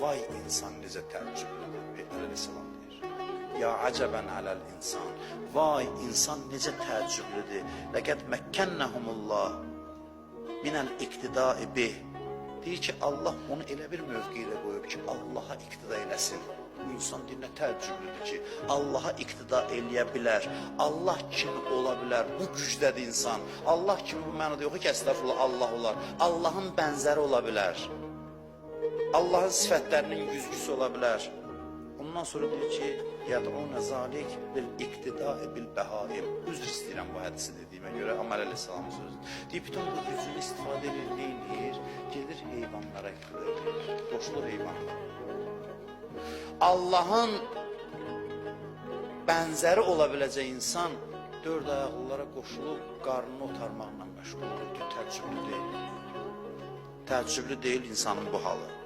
vay insan necə təəccüblüdür. Peyğəmbər əleyhissalam deyir. Ya acəbən aləl insan. Vay insan necə təəccüblüdür. Ləqəd məkkənnəhumullah minəl iqtidai bih. Deyir ki, Allah onu elə bir mövqeyə qoyub ki, Allaha iqtida eləsin. Bu insan dinlə təəccüblüdür ki, Allaha iqtida eləyə bilər. Allah kimi ola bilər. Bu gücdədir insan. Allah kimi bu mənada yox ki, əstəğfurullah, Allah olar. Allahın bənzəri ola bilər. Allahın sifətlərinin güzgüsü ola bilər. Ondan sonra deyir ki, yəd'unə zalik bil iqtidai bil bəhaim. Üzr istəyirəm bu hədisi dediyimə görə, amma əleyhissalamın sözüdür. Deyir, bütün bu gücünü istifadə edir, neyir? Gedir heyvanlara iqtida edir, qoşulur heyvanlara. Allahın bənzəri ola biləcək insan dörd ayaqlılara qoşulub qarnını otarmaqla məşğul olur. Təəccüblü deyil. Təəccüblü deyil insanın bu halı.